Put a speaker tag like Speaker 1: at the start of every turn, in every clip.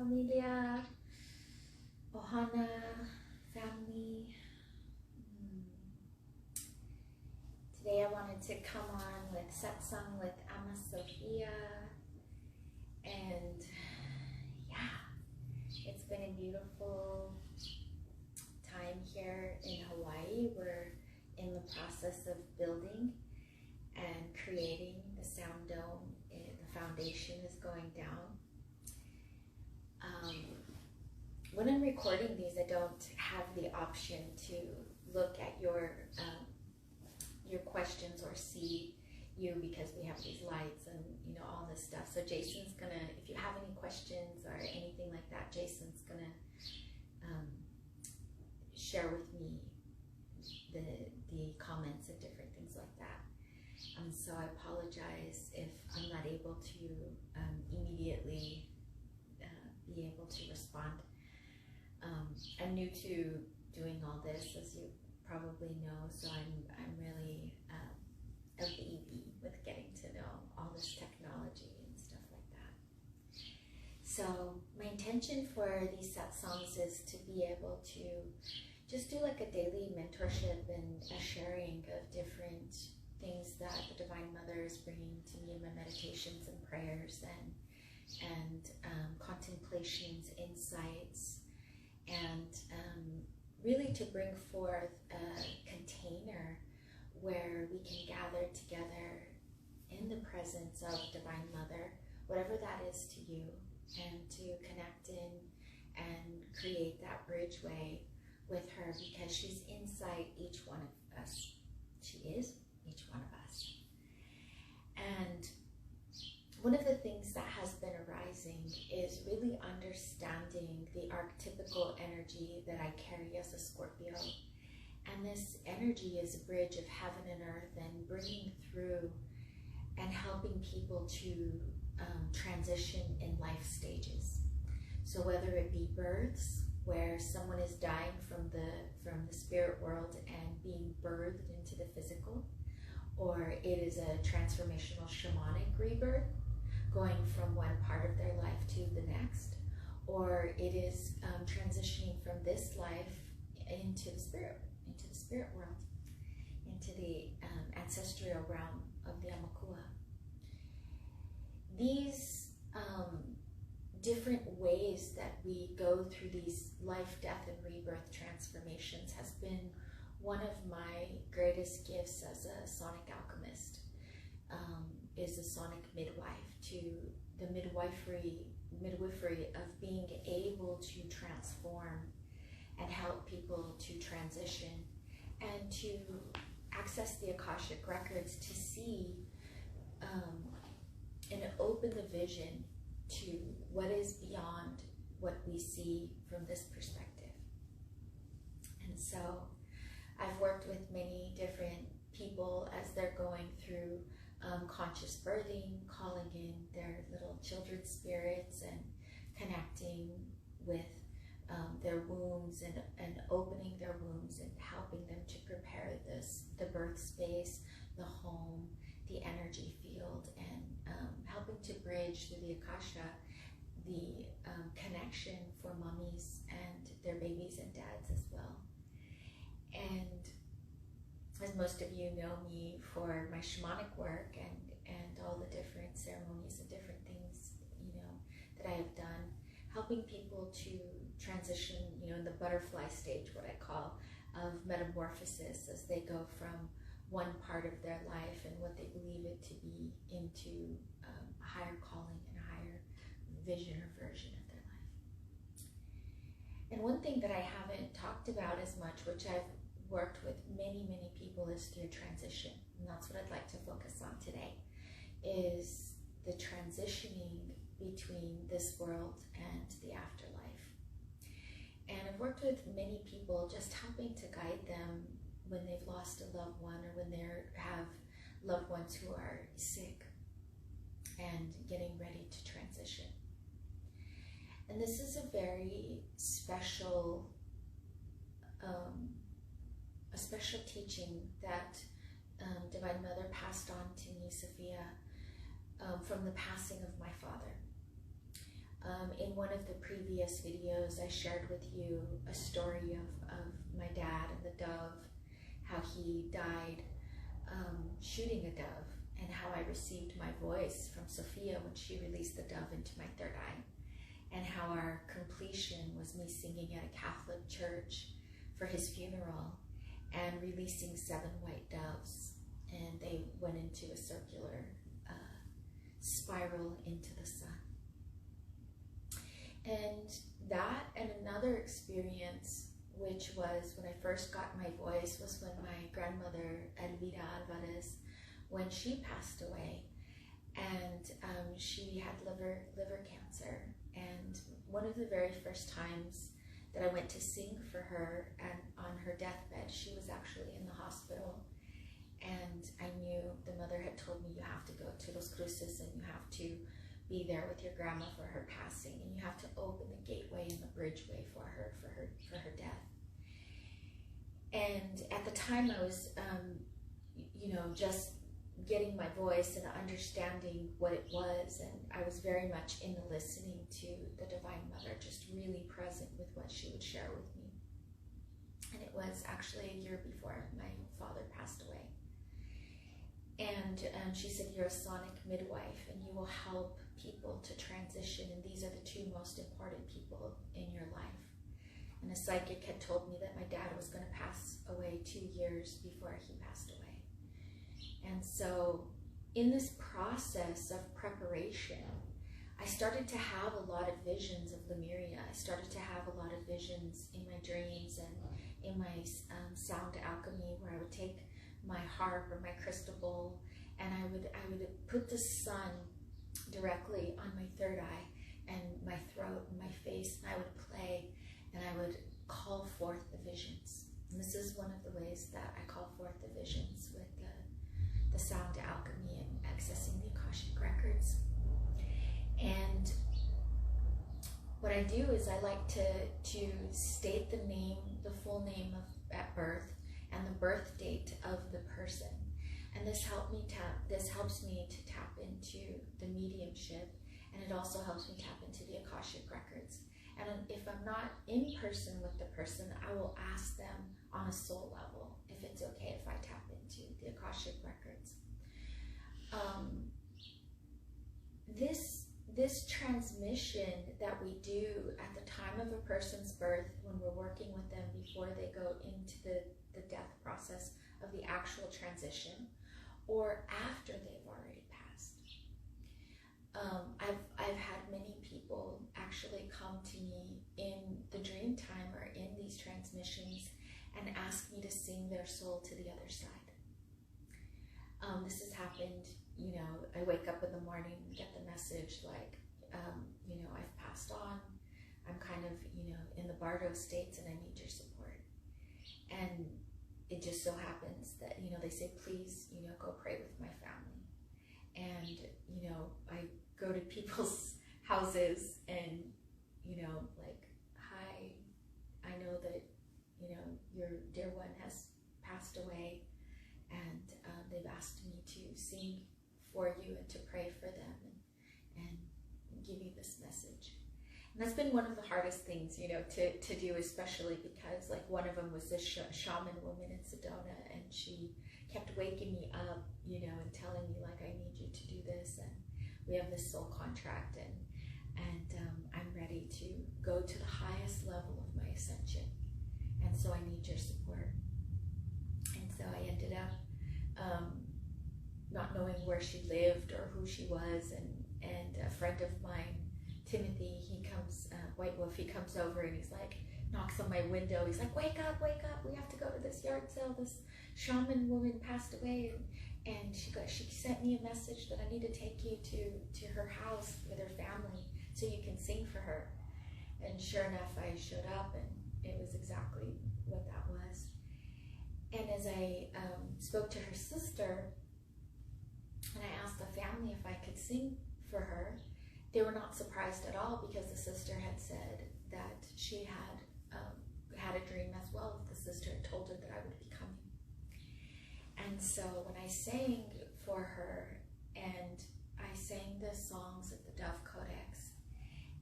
Speaker 1: familia, ohana, family. Today I wanted to come on with satsang with Ama Sophia, and yeah, it's been a beautiful time here in Hawaii. We're in the process of building and creating the sound dome. The foundation is going down. When I'm recording these, I don't have the option to look at your questions or see you, because we have these lights and all this stuff. So Jason's gonna, if you have any questions or anything like that, Jason's gonna share with me the comments and different things like that. So I apologize if I'm not able to immediately be able to respond. I'm new to doing all this, as you probably know, so I'm really a baby with getting to know all this technology and stuff like that. So my intention for these satsangs is to be able to just do like a daily mentorship and a sharing of different things that the Divine Mother is bringing to me in my meditations and prayers and contemplations, insights, and really to bring forth a container where we can gather together in the presence of Divine Mother, whatever that is to you, and to connect in and create that bridgeway with her, because she's inside each one of us. She is each one of us. And one of the things that has been arising is really understanding the archetypical energy that I carry as a Scorpio. And this energy is a bridge of heaven and earth, and bringing through and helping people to transition in life stages. So whether it be births, where someone is dying from the spirit world and being birthed into the physical, or it is a transformational shamanic rebirth, going from one part of their life to the next, or it is transitioning from this life into the spirit world, into the ancestral realm of the Amakua. These different ways that we go through these life, death, and rebirth transformations has been one of my greatest gifts as a sonic alchemist. Is a sonic midwife, to the midwifery of being able to transform and help people to transition and to access the Akashic records, to see and open the vision to what is beyond what we see from this perspective. And so I've worked with many different people as they're going through conscious birthing, calling in their little children's spirits and connecting with their wombs and opening their wombs and helping them to prepare the birth space, the home, the energy field, and helping to bridge through the Akasha the connection for mummies and their babies and dads as well. And as most of you know me for my shamanic work and all the different ceremonies and different things, that I have done, helping people to transition, in the butterfly stage, what I call, of metamorphosis, as they go from one part of their life and what they believe it to be into a higher calling and a higher vision or version of their life. And one thing that I haven't talked about as much, which I've worked with many, many people, is through transition. And that's what I'd like to focus on today, is the transitioning between this world and the afterlife. And I've worked with many people, just helping to guide them when they've lost a loved one, or when they have loved ones who are sick and getting ready to transition. And this is a very special teaching that Divine Mother passed on to me, Sophia, from the passing of my father. In one of the previous videos, I shared with you a story of my dad and the dove, how he died shooting a dove, and how I received my voice from Sophia when she released the dove into my third eye, and how our completion was me singing at a Catholic church for his funeral and releasing 7 white doves, and they went into a circular spiral into the sun. And that, and another experience, which was when I first got my voice, was when my grandmother, Elvira Alvarez, when she passed away, and she had liver cancer. And one of the very first times that I went to sing for her, and on her deathbed, she was actually in the hospital, and I knew the mother had told me, you have to go to Los Cruces and you have to be there with your grandma for her passing, and you have to open the gateway and the bridgeway for her death. And at the time I was, just getting my voice and understanding what it was, and I was very much in the listening to the Divine Mother, just really present with what she would share with me. And it was actually a year before my father passed away. And she said, you're a sonic midwife, and you will help people to transition, and these are the 2 most important people in your life. And a psychic had told me that my dad was going to pass away 2 years before he passed away. And so in this process of preparation, I started to have a lot of visions of Lemuria. I started to have a lot of visions in my dreams and in my sound alchemy, where I would take my harp or my crystal bowl, and I would put the sun directly on my third eye and my throat and my face, and I would play, and I would call forth the visions. And this is one of the ways that I call forth the visions, with the sound alchemy and accessing the Akashic records. And what I do is I like to state the name, the full name at birth, and the birth date of the person. And this helps me to tap into the mediumship, and it also helps me tap into the Akashic records. And if I'm not in person with the person, I will ask them on a soul level if it's okay if I tap into the Akashic records. This transmission that we do at the time of a person's birth, when we're working with them before they go into the death process of the actual transition, or after they've already passed. I've had many people actually come to me in the dream time or in these transmissions and ask me to sing their soul to the other side. This has happened, I wake up in the morning and get the message like, I've passed on, I'm kind of, in the Bardo states and I need your support. And it just so happens that, they say, please, go pray with my family. And, I go to people's houses and, like, hi, I know that, your dear one has passed away, and they've asked me to sing for you and to pray for them and give you this message. And that's been one of the hardest things, to do, especially because, like, one of them was this shaman woman in Sedona, and she kept waking me up, and telling me, like, I need you to do this, and we have this soul contract, and I'm ready to go to the highest level of my ascension, and so I need your support. And so I ended up not knowing where she lived or who she was, and a friend of mine, Timothy, he comes, White Wolf, he comes over and he's like, knocks on my window, he's like, wake up, we have to go to this yard sale, this shaman woman passed away, and she sent me a message that I need to take you to her house with her family so you can sing for her. And sure enough, I showed up, and it was exactly what that was. And as I spoke to her sister, and I asked the family if I could sing for her, they were not surprised at all, because the sister had said that she had had a dream as well. The sister had told her that I would be coming. And so when I sang for her, and I sang the songs of the Dove Codex,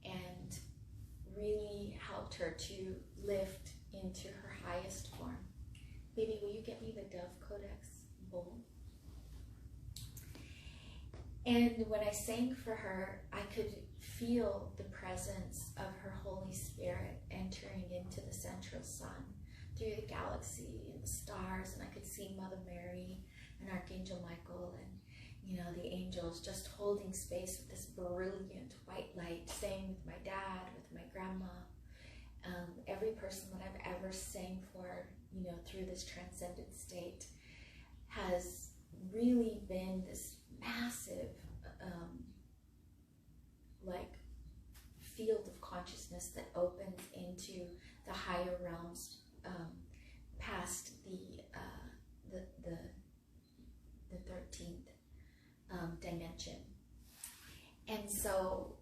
Speaker 1: and her to lift into her highest form. Baby, will you get me the Dove Codex bowl? And when I sang for her, I could feel the presence of her Holy Spirit entering into the central sun through the galaxy and the stars, and I could see Mother Mary and Archangel Michael and, you know, the angels just holding space with this brilliant white light, sang with my dad, with my grandma, every person that I've ever sang for, you know, through this transcendent state has really been this massive like field of consciousness that opens into the higher realms, past the 13th dimension. And so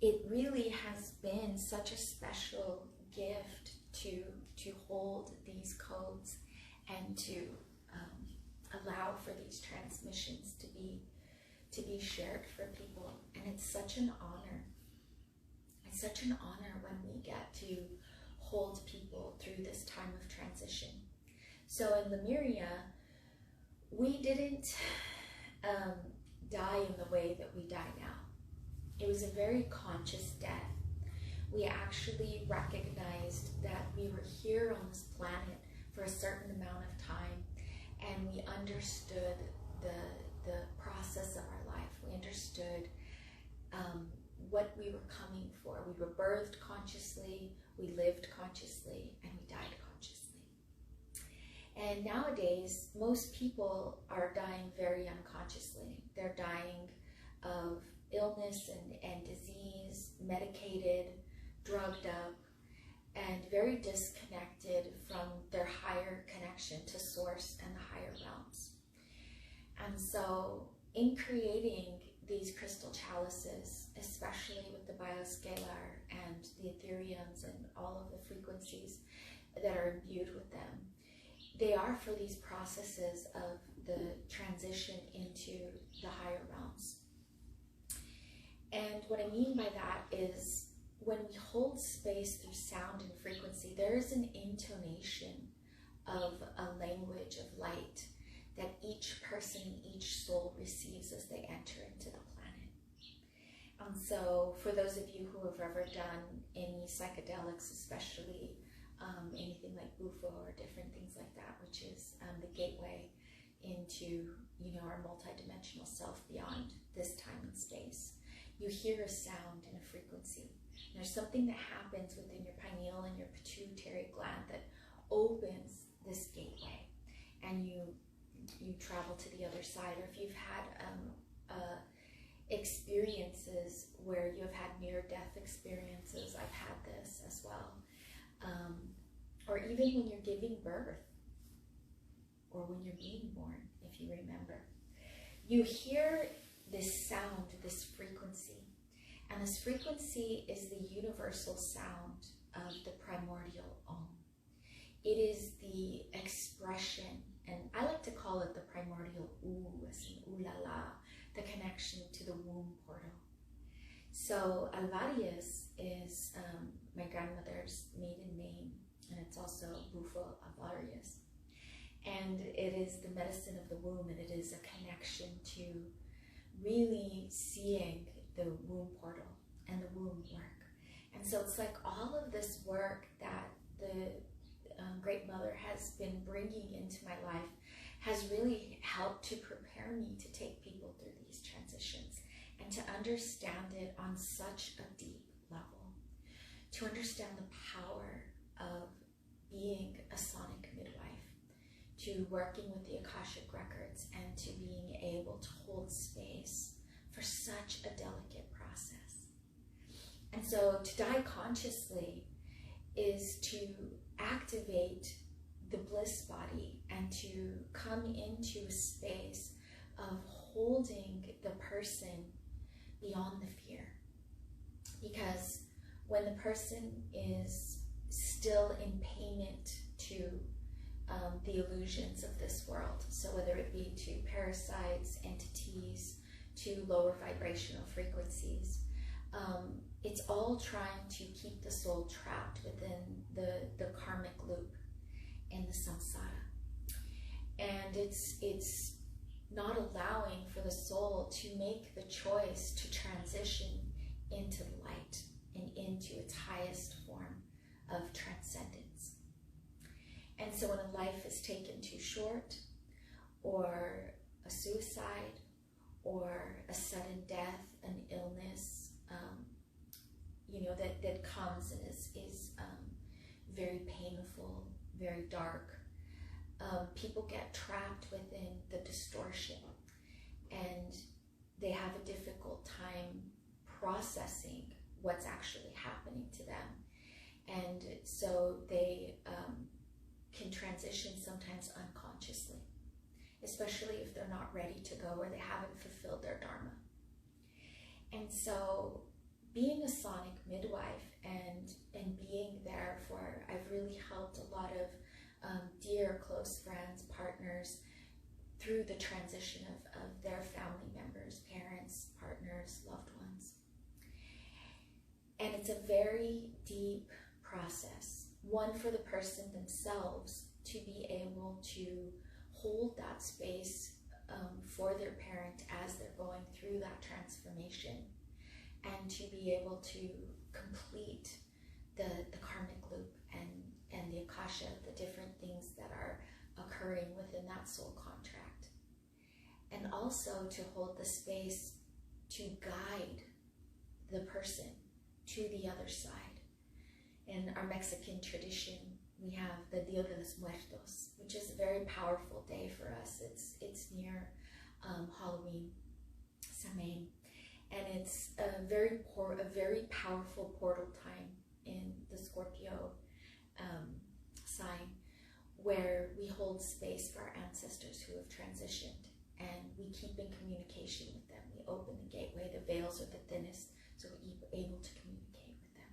Speaker 1: it really has been such a special gift to hold these codes and to allow for these transmissions to be shared for people. And it's such an honor. It's such an honor when we get to hold people through this time of transition. So in Lemuria, we didn't die in the way that we die now. It was a very conscious death. We actually recognized that we were here on this planet for a certain amount of time, and we understood the process of our life. We understood what we were coming for. We were birthed consciously, we lived consciously, and we died consciously. And nowadays, most people are dying very unconsciously. They're dying of illness and disease, medicated, drugged up, and very disconnected from their higher connection to source and the higher realms. And so in creating these crystal chalices, especially with the bioscalar and the etheriums and all of the frequencies that are imbued with them, they are for these processes of the transition into the higher realms. And what I mean by that is when we hold space through sound and frequency, there is an intonation of a language of light that each person, each soul receives as they enter into the planet. And so for those of you who have ever done any psychedelics, especially anything like Bufo or different things like that, which is the gateway into, you know, our multidimensional self beyond this time and space, you hear a sound and a frequency. There's something that happens within your pineal and your pituitary gland that opens this gateway, and you travel to the other side. Or if you've had experiences where you have had near-death experiences, I've had this as well. Or even when you're giving birth, or when you're being born, if you remember, you hear this sound, this frequency. And this frequency is the universal sound of the primordial Om. It is the expression, and I like to call it the primordial ooh, as in ooh la la, the connection to the womb portal. So Alvarius is my grandmother's maiden name, and it's also Bufo Alvarius. And it is the medicine of the womb, and it is a connection to really seeing the womb portal and the womb work. And so it's like all of this work that the Great Mother has been bringing into my life has really helped to prepare me to take people through these transitions and to understand it on such a deep level, to understand the power of being a sonic midwife, to working with the Akashic records, and to being able to hold space for such a delicate process. And so to die consciously is to activate the bliss body and to come into a space of holding the person beyond the fear. Because when the person is still in payment to the illusions of this world, so whether it be to parasites, entities, to lower vibrational frequencies, It's all trying to keep the soul trapped within the karmic loop in the samsara. And it's not allowing for the soul to make the choice to transition into the light and into its highest form of transcendence. And so when a life is taken too short, or a suicide, or a sudden death, an illness, that comes and is very painful, very dark, people get trapped within the distortion, and they have a difficult time processing what's actually happening to them. And so they can transition sometimes unconsciously, especially if they're not ready to go or they haven't fulfilled their dharma. And so being a sonic midwife and being there for, I've really helped a lot of dear close friends, partners, through the transition of their family members, parents, partners, loved ones. And it's a very deep process, one for the person themselves to be able to hold that space for their parent as they're going through that transformation, and to be able to complete the karmic loop and the akasha, the different things that are occurring within that soul contract. And also to hold the space to guide the person to the other side. In our Mexican tradition, we have the Dia de los Muertos, which is a very powerful day for us. It's near Halloween, Samhain, and it's a very powerful portal time in the Scorpio sign, where we hold space for our ancestors who have transitioned, and we keep in communication with them. We open the gateway, the veils are the thinnest, so we're able to communicate with them.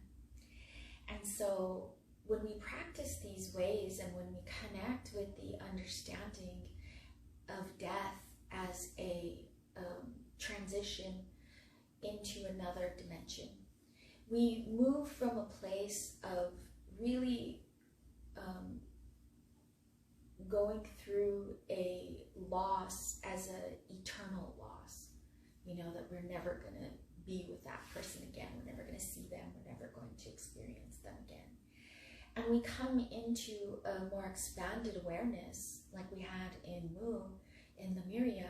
Speaker 1: And so when we practice these ways, and when we connect with the understanding of death as a transition into another dimension, we move from a place of really going through a loss as an eternal loss, that we're never going to be with that person again, we're never going to see them, we're never going to experience them again. And we come into a more expanded awareness, like we had in Mu, in Lemuria,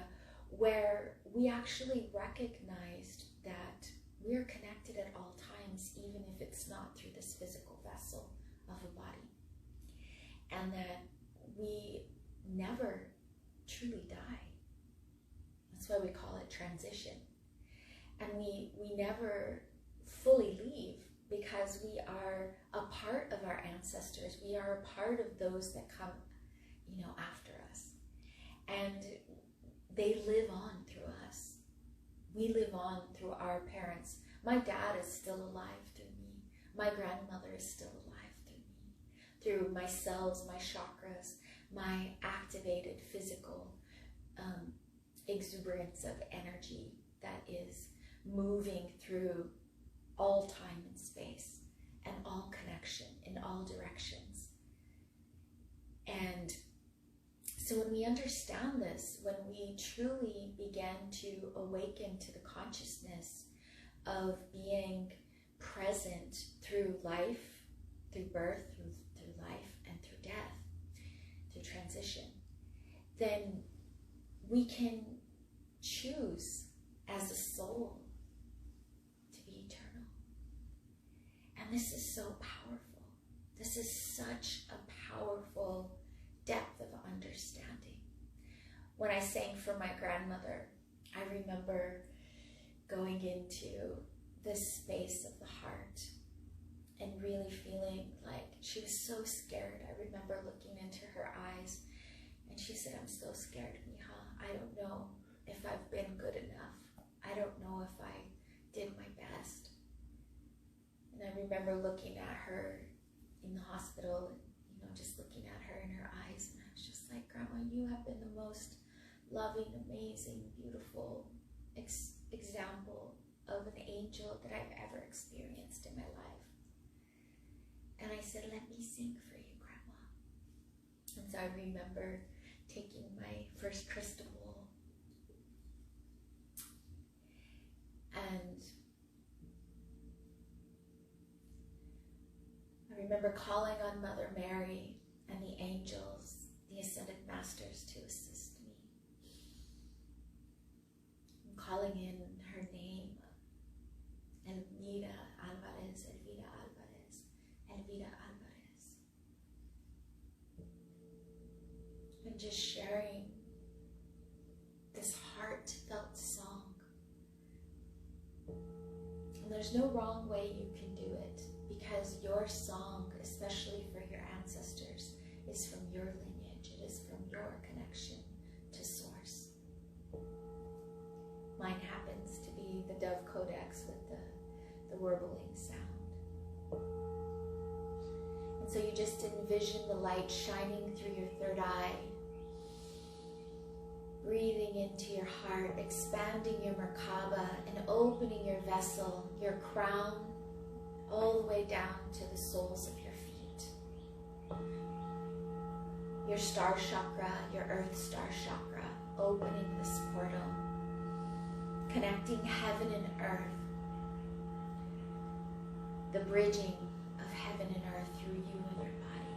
Speaker 1: where we actually recognized that we're connected at all times, even if it's not through this physical vessel of a body. And that we never truly die. That's why we call it transition. And we never fully leave, because we are a part of our ancestors. We are a part of those that come, after us. And they live on through us. We live on through our parents. My dad is still alive through me. My grandmother is still alive through me. Through my cells, my chakras, my activated physical exuberance of energy that is moving through all time and space and all connection in all directions. And so when we understand this, when we truly begin to awaken to the consciousness of being present through life, through birth, through life, and through death, through transition, then we can choose as a soul to be eternal. And this is so powerful. This is such a powerful depth of understanding. When I sang for my grandmother, I remember going into this space of the heart and really feeling like she was so scared. I remember looking into her eyes, and she said, "I'm so scared, Mija. I don't know if I've been good enough. I don't know if I did my best." And I remember looking at her in the hospital, and just looking at her in her eyes, and I was just like, "Grandma, you have been the most loving, amazing, beautiful example of an angel angel that I've ever experienced in my life. And I said, let me sing for you, Grandma. And so I remember taking my first crystal bowl and I remember calling on Mother Mary and the angels, the Ascended Masters, to assist me. I'm calling in her name, Elvira Alvarez, Elvira Alvarez, Elvira Alvarez. And just sharing this heartfelt song. And there's no wrong way you can do it, because your song, especially for your ancestors, is from your lineage. It is from your connection to Source. Mine happens to be the Dove Codex with the warbling sound. And so you just envision the light shining through your third eye, breathing into your heart, expanding your Merkaba and opening your vessel, your crown, all the way down to the soles of your feet. Your star chakra, your earth star chakra, opening this portal, connecting heaven and earth, the bridging of heaven and earth through you and your body.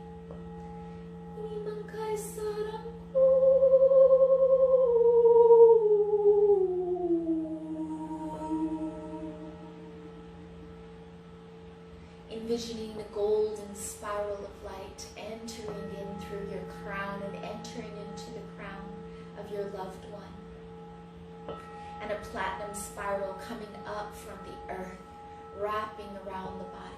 Speaker 1: Envisioning the golden spiral of light entering in through your crown and entering into the crown of your loved one. And a platinum spiral coming up from the earth, wrapping around the body.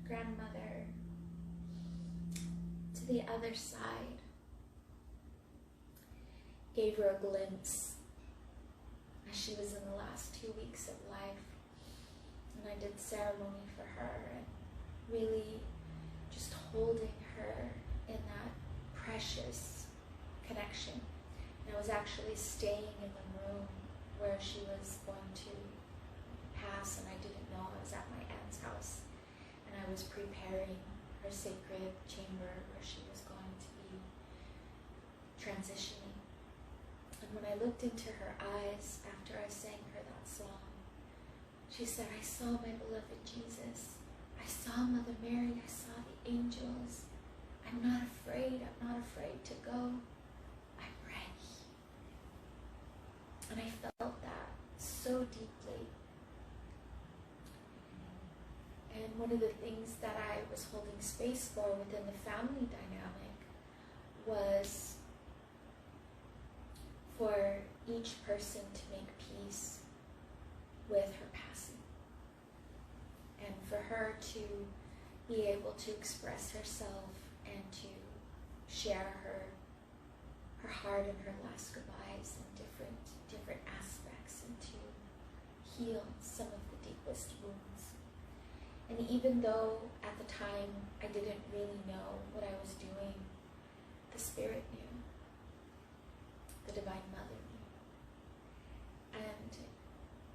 Speaker 1: Grandmother to the other side, gave her a glimpse as she was in the last 2 weeks of life, and I did ceremony for her and really just holding her in that precious connection. And I was actually staying in the room where she was going to pass, and I didn't know. I was at my aunt's house. And I was preparing her sacred chamber where she was going to be transitioning. And when I looked into her eyes after I sang her that song, she said, I saw my beloved Jesus. I saw Mother Mary. I saw the angels. I'm not afraid. I'm not afraid to go. I'm ready. And I felt that so deeply And one of the things that I was holding space for within the family dynamic was for each person to make peace with her passing, and for her to be able to express herself and to share her heart and her last goodbyes in different aspects, and to heal some of the deepest wounds. And even though at the time I didn't really know what I was doing, the Spirit knew, the Divine Mother knew, and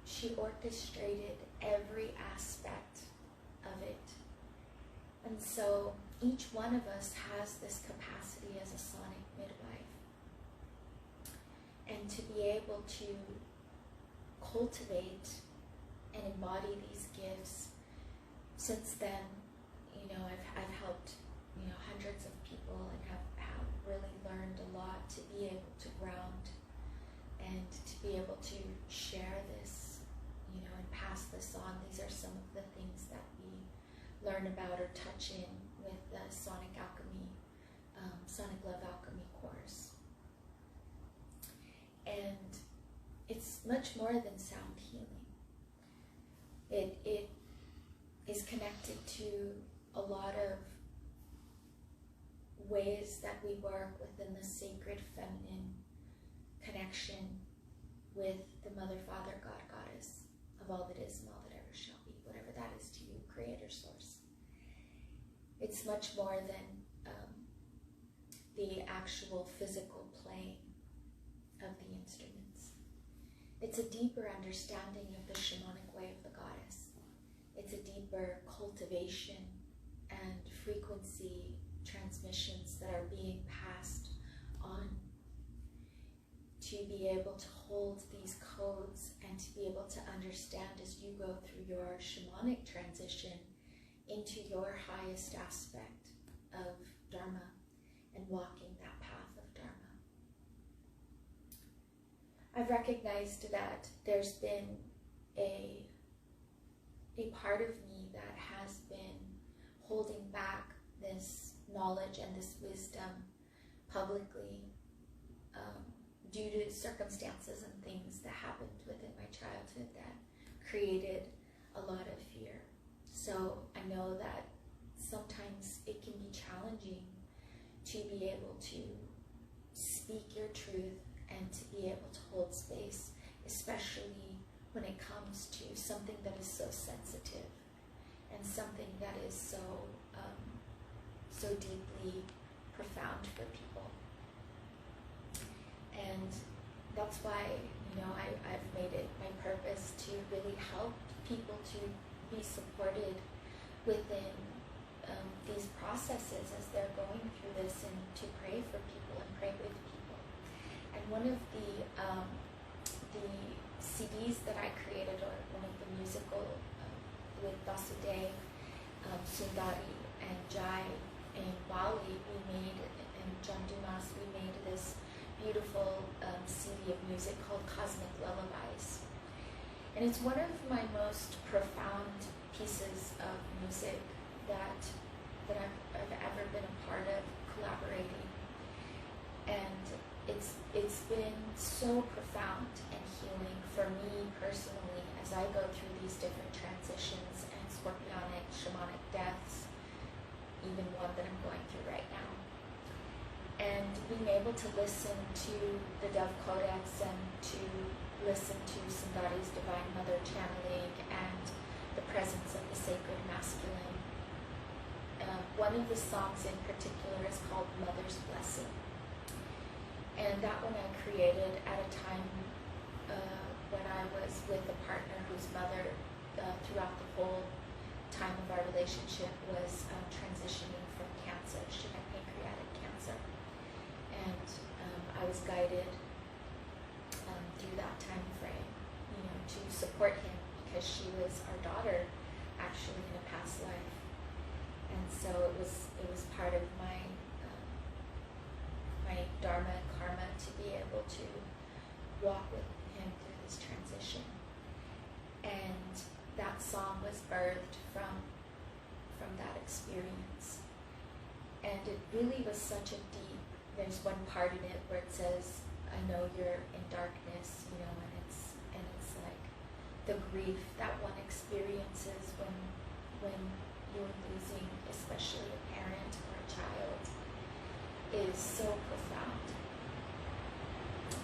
Speaker 1: she orchestrated every aspect of it. And so each one of us has this capacity as a sonic midwife. And to be able to cultivate and embody these gifts, since then, I've helped, hundreds of people, and have really learned a lot to be able to ground and to be able to share this, and pass this on. These are some of the things that we learn about or touch in with the Sonic Love Alchemy course. And it's much more than sound healing. It is connected to a lot of ways that we work within the sacred feminine connection with the Mother, Father, God, Goddess of all that is and all that ever shall be, whatever that is to you, Creator, Source. It's much more than the actual physical playing of the instruments. It's a deeper understanding of the shamanic way of the goddess. It's a deeper cultivation and frequency transmissions that are being passed on, to be able to hold these codes and to be able to understand as you go through your shamanic transition into your highest aspect of Dharma and walking that path of Dharma. I've recognized that there's been a part of me that has been holding back this knowledge and this wisdom publicly due to circumstances and things that happened within my childhood that created a lot of fear. So I know that sometimes it can be challenging to be able to speak your truth and to be able to hold space, especially when it comes to something that is so sensitive and something that is so deeply profound for people. And that's why, I've made it my purpose to really help people to be supported within these processes as they're going through this, and to pray for people and pray with people. And one of the CDs that I created, or one of the musical with Vasudeva, Sundari, and Jai in Bali, and John Dumas, we made this beautiful CD of music called Cosmic Lullabies. And it's one of my most profound pieces of music that I've ever been a part of, collaborating. And it's been so profound and healing for me personally as I go through these different transitions and scorpionic, shamanic deaths, even one that I'm going through right now. And being able to listen to the Dove Codex and to listen to Sundari's Divine Mother channeling and the presence of the sacred masculine. One of the songs in particular is called Mother's Blessing. And that one I created at a time when I was with a partner whose mother, throughout the whole time of our relationship, was transitioning from cancer. She had pancreatic cancer. And I was guided through that time frame, to support him, because she was our daughter, actually, in a past life. And so it was part of my my dharma and karma to be able to walk with him through this transition. And that song was birthed from really was such a deep, there's one part in it where it says, I know you're in darkness, you know, and it's like the grief that one experiences when you're losing, especially a parent or a child, is so profound.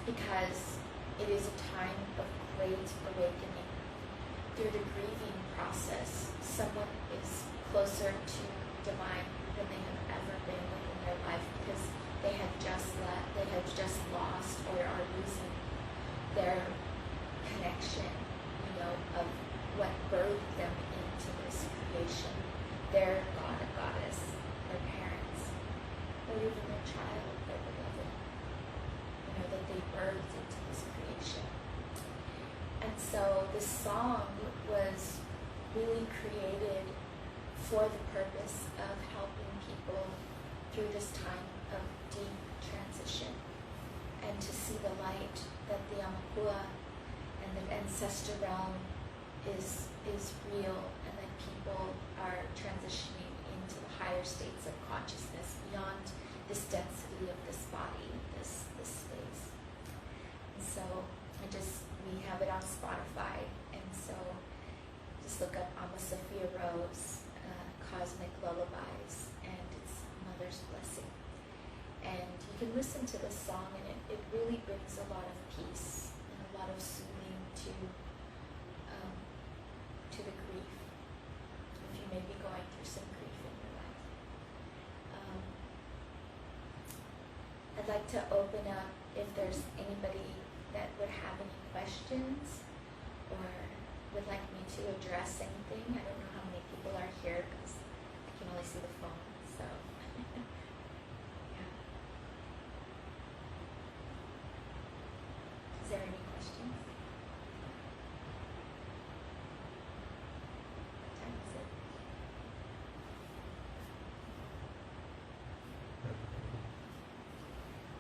Speaker 1: Because it is a time of great awakening. Through the grieving process, someone is closer to divine than they have ever been in their life, because they have just lost or are losing their connection, you know, of what birthed them into this creation, their god or goddess, their parents, or even their child, their beloved, you know, that they birthed into this creation. And so this song was really created for the purpose of helping people through this time of deep transition, and to see the light that the Amakua and the ancestor realm is real, and that people are transitioning into the higher states of consciousness beyond this density of this body, this space. And so we have it on Spotify, and so just look up Ama Sophia Rose, Cosmic Lullabies, and it's Mother's Blessing. And you can listen to this song, and it really brings a lot of peace and a lot of soothing to the grief, if you may be going through some grief in your life. I'd like to open up if there's anybody that would have any questions or would like me to address anything. I don't know how many people are here because I can only see the phone, so. Yeah. Is there any questions? What time is it?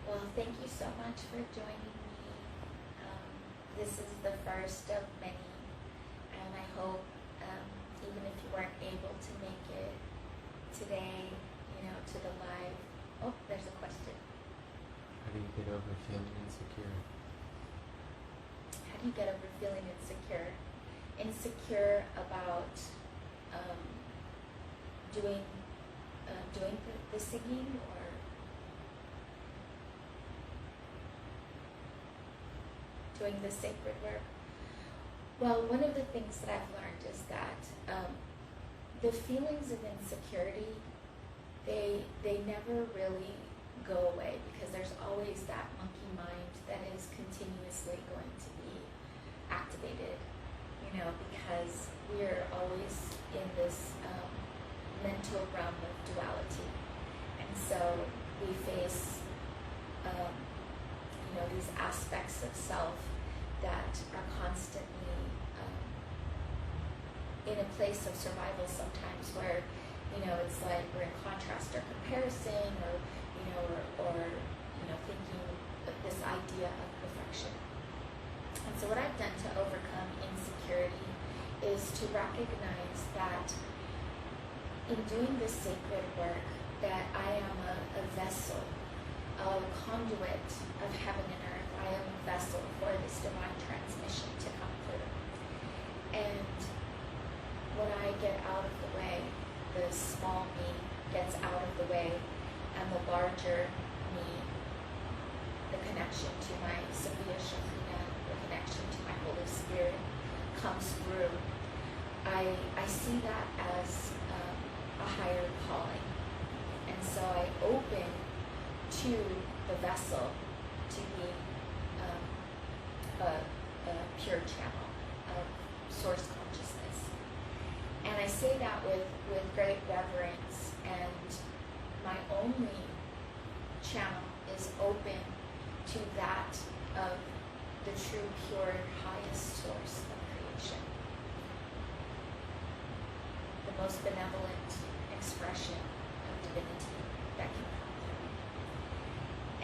Speaker 1: Well, thank you so much for joining me. This is the first of many, and I hope, even if you weren't able to make it today, you know, to the live. Oh, there's a question.
Speaker 2: How do you get over feeling insecure?
Speaker 1: How do you get over feeling insecure? Insecure about doing the singing, or doing the sacred work? Well, one of the things that I've learned is that the feelings of insecurity, they never really go away, because there's always that monkey mind that is continuously going to be activated, you know, because we're always in this mental realm of duality. And so we face you know, these aspects of self that are constantly in a place of survival sometimes, where, you know, it's like we're in contrast or comparison, or, you know, or you know, thinking of this idea of perfection. And so what I've done to overcome insecurity is to recognize that in doing this sacred work, that I am a vessel, a conduit of heaven and earth. I am a vessel for this divine transmission to come through. And when I get out of the way, the small me gets out of the way, and the larger me, the connection to my Sophia Shekhinah, the connection to my Holy Spirit, comes through. I see that as a higher calling. And so I open to the vessel to be a pure channel of source consciousness. And I say that with great reverence, and my only channel is open to that of the true, pure, highest source of creation. The most benevolent expression of divinity that can come through.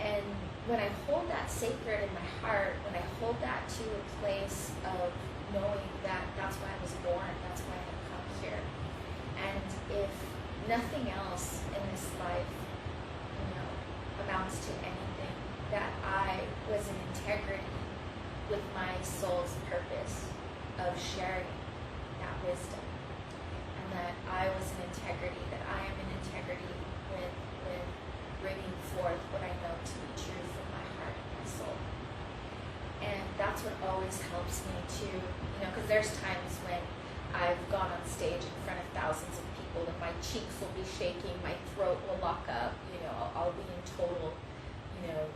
Speaker 1: And when I hold that sacred in my heart, when I hold that to a place of knowing that that's why I was born, that's why I have come here. And if nothing else in this life there's times when I've gone on stage in front of thousands of people and my cheeks will be shaking, my throat will lock up, I'll be in total,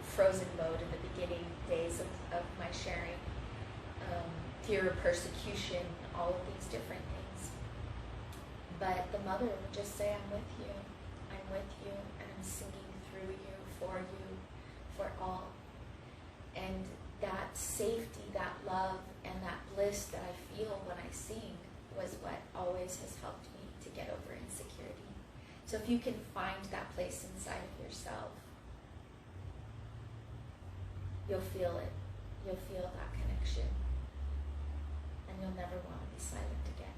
Speaker 1: frozen mode in the beginning days of my sharing. Fear of persecution, all of these different things. But the mother would just say, I'm with you, and I'm singing through you, for all. And that safety, that love, and that bliss that I feel when I sing was what always has helped me to get over insecurity. So if you can find that place inside of yourself, you'll feel it. You'll feel that connection. And you'll never want to be silent again.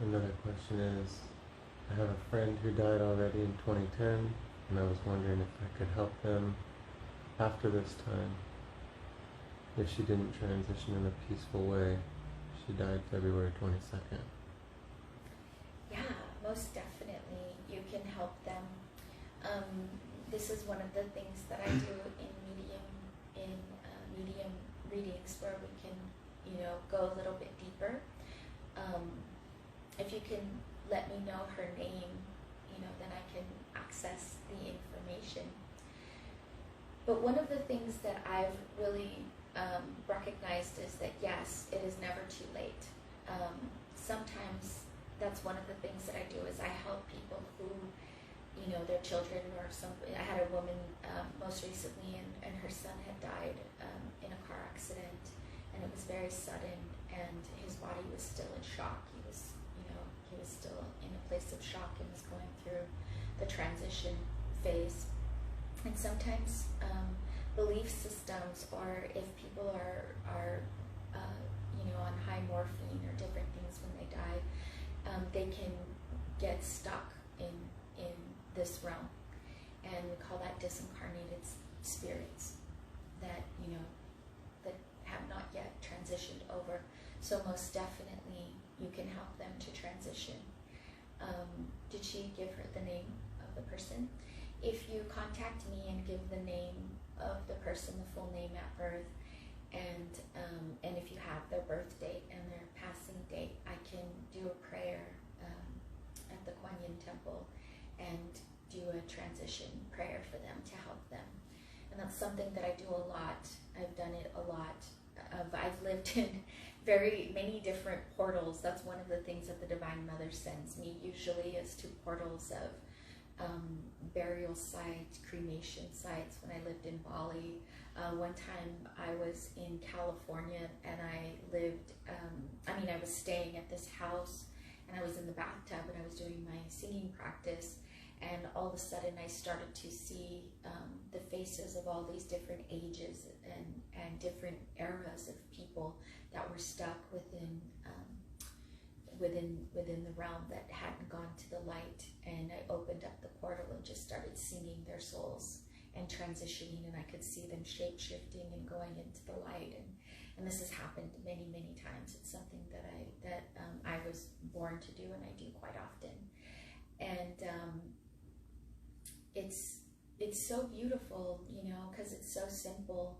Speaker 2: Another question is, I have a friend who died already in 2010, and I was wondering if I could help them after this time. If she didn't transition in a peaceful way. She died February 22nd.
Speaker 1: Yeah, most definitely you can help them. This is one of the things that I do in medium readings, where we can, go a little bit deeper. If you can let me know her name, then I can access the information. But one of the things that I've really recognized is that yes, it is never too late. Sometimes that's one of the things that I do is I help people who, their children or something. I had a woman most recently, and her son had died in a car accident, and it was very sudden, and his body was still in shock. He was still in a place of shock and was going through the transition phase. And sometimes belief systems, or if people are on high morphine or different things when they die, they can get stuck in this realm, and we call that disincarnated spirits that that have not yet transitioned over. So most definitely you can help them to transition. Did she give her the name of the person? If you contact me and give the name of the person, the full name at birth, and if you have their birth date and their passing date, I can do a prayer at the Kuan Yin temple and do a transition prayer for them to help them. And that's something that I do a lot. I've done it a lot. I've lived in very many different portals. That's one of the things that the Divine Mother sends me usually, is to portals of burial sites, cremation sites. When I lived in Bali, one time I was in California, and I lived, I was staying at this house, and I was in the bathtub, and I was doing my singing practice, and all of a sudden I started to see the faces of all these different ages and different eras of people that were stuck within the realm that hadn't gone to the light. And I opened up the portal and just started singing their souls and transitioning, and I could see them shape-shifting and going into the light. And this has happened many, many times. It's something that I was born to do, and I do quite often. And it's so beautiful, because it's so simple,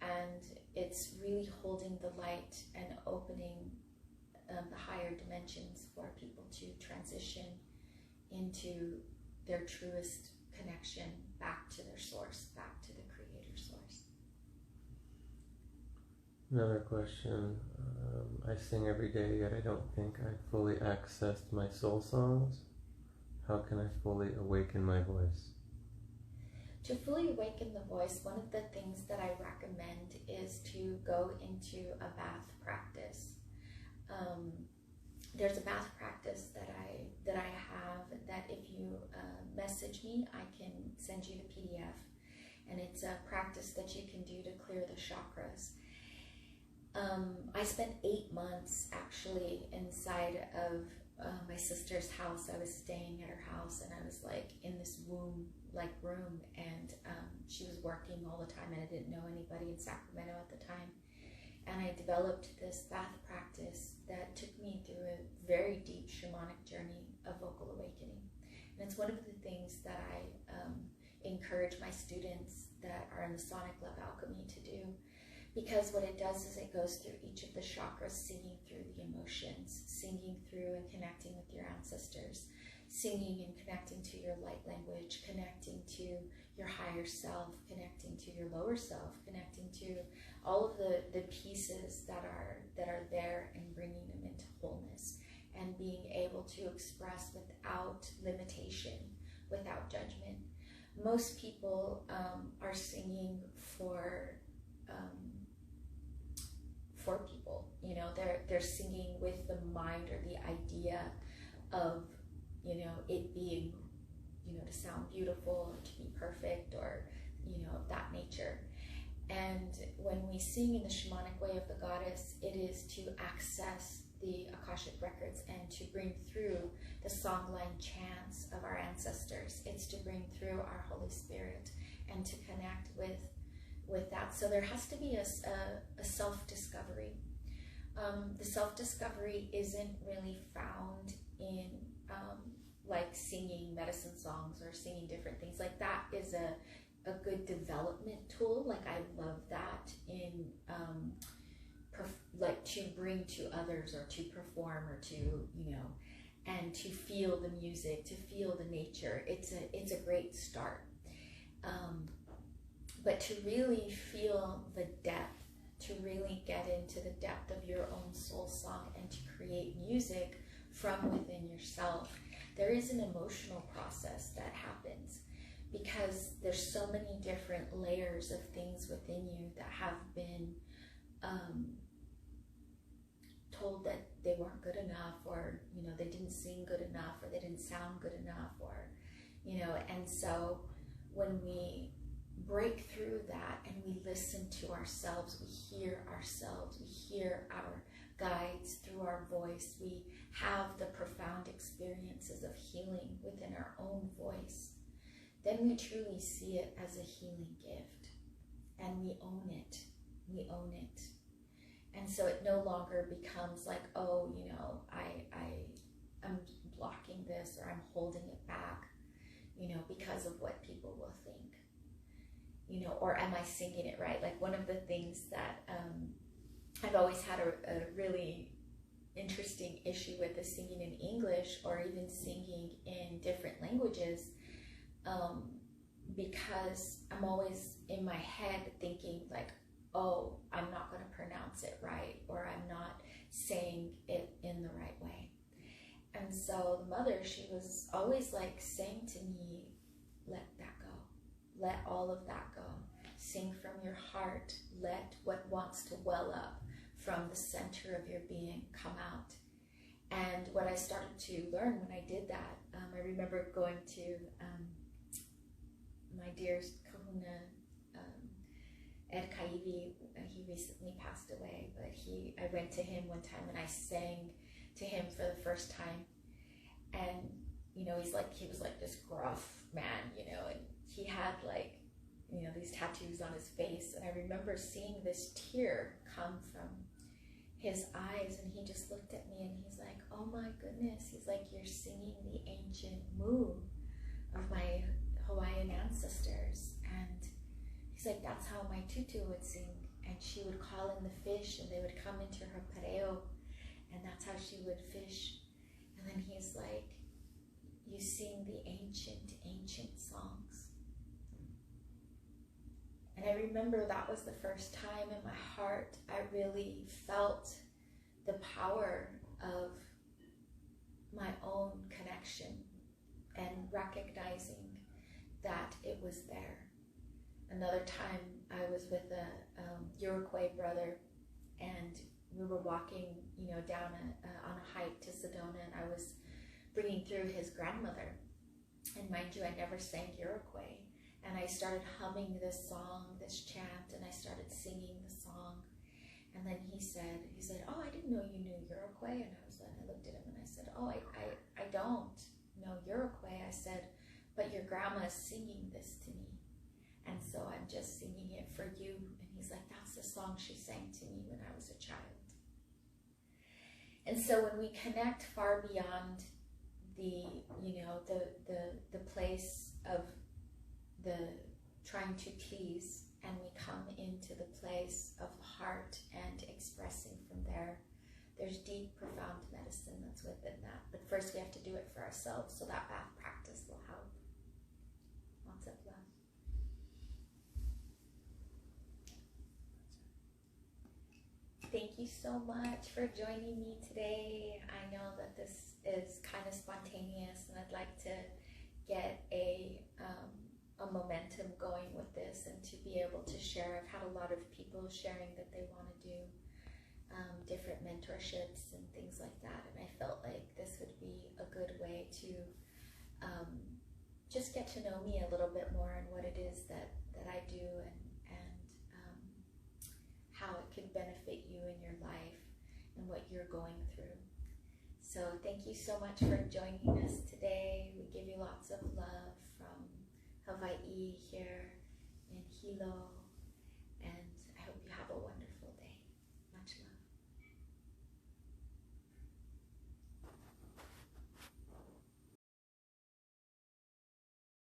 Speaker 1: and it's really holding the light and opening the higher dimensions for people to transition into their truest connection back to their source, back to the Creator source.
Speaker 2: Another question. I sing every day, yet I don't think I've fully accessed my soul songs. How can I fully awaken my voice?
Speaker 1: To fully awaken the voice, one of the things that I recommend is to go into a bath practice. There's a bath practice that I have, that if you message me, I can send you the PDF, and it's a practice that you can do to clear the chakras. I spent 8 months actually inside of my sister's house. I was staying at her house, and I was like in this womb-like room, and she was working all the time, and I didn't know anybody in Sacramento at the time. And I developed this bath practice that took me through a very deep shamanic journey of vocal awakening. And it's one of the things that I encourage my students that are in the Sonic Love Alchemy to do, because what it does is it goes through each of the chakras, singing through the emotions, singing through and connecting with your ancestors, singing and connecting to your light language, connecting to your higher self, connecting to your lower self, connecting to all of the pieces that are there and bringing them into wholeness, and being able to express without limitation, without judgment. Most people are singing for people, you know, they're singing with the mind or the idea of, you know, it being, you know, to sound beautiful or to be perfect, or, you know, of that nature. And when we sing in the shamanic way of the goddess, it is to access the Akashic records and to bring through the songline chants of our ancestors. It's to bring through our Holy Spirit and to connect with that. So there has to be a self-discovery. The self-discovery isn't really found in like singing medicine songs or singing different things. Like that is a good development tool. Like I love that in like to bring to others, or to perform, or to, you know, and to feel the music, to feel the nature. It's a great start. But to really feel the depth, to really get into the depth of your own soul song and to create music from within yourself, there is an emotional process that happens, because there's so many different layers of things within you that have been told that they weren't good enough, or, you know, they didn't sing good enough, or they didn't sound good enough, or, you know. And so when we break through that and we listen to ourselves, we hear ourselves, we hear our guides through our voice, we have the profound experiences of healing within our own voice, then we truly see it as a healing gift, and we own it. We own it. And so it no longer becomes like, oh, you know, I'm blocking this, or I'm holding it back, you know, because of what people will think, you know, or am I singing it right? Like one of the things that I've always had a really interesting issue with is singing in English, or even singing in different languages, because I'm always in my head thinking like, oh, I'm not going to pronounce it right, or I'm not saying it in the right way. And so the mother, she was always like saying to me, let that go. Let all of that go. Sing from your heart. Let what wants to well up from the center of your being come out. And what I started to learn when I did that, I remember going to my dear kahuna, Ed Kaivi. He recently passed away, but I went to him one time and I sang to him for the first time. And, you know, he was like this gruff man, you know, and he had like, you know, these tattoos on his face. And I remember seeing this tear come from his eyes, and he just looked at me and he's like, oh my goodness. He's like, you're singing the ancient mu of my Hawaiian ancestors. And he's like, that's how my tutu would sing. And she would call in the fish, and they would come into her pareo, and that's how she would fish. And then he's like, you sing the ancient songs. And I remember that was the first time in my heart I really felt the power of my own connection, and recognizing that it was there. Another time I was with a Iroquois brother, and we were walking, you know, down on a hike to Sedona, and I was bringing through his grandmother. And mind you, I never sang Iroquois. And I started humming this song, this chant, and I started singing the song. And then he said, oh, I didn't know you knew Iroquois. And I looked at him and I said, oh, I don't know Iroquois. I said, but your grandma is singing this to me. And so I'm just singing it for you. And he's like, that's the song she sang to me when I was a child. And so when we connect far beyond the, you know, the place of the trying to please and we come into the place of the heart and expressing from there. There's deep, profound medicine that's within that. But first we have to do it for ourselves, so that bath practice will help. Lots of love. Thank you so much for joining me today. I know that this is kind of spontaneous, and I'd like to get a momentum going with this and to be able to share. I've had a lot of people sharing that they want to do different mentorships and things like that, and I felt like this would be a good way to just get to know me a little bit more and what it is that I do, and how it could benefit you in your life and what you're going through. So thank you so much for joining us today. We give you lots of love from Hawaii here in Hilo.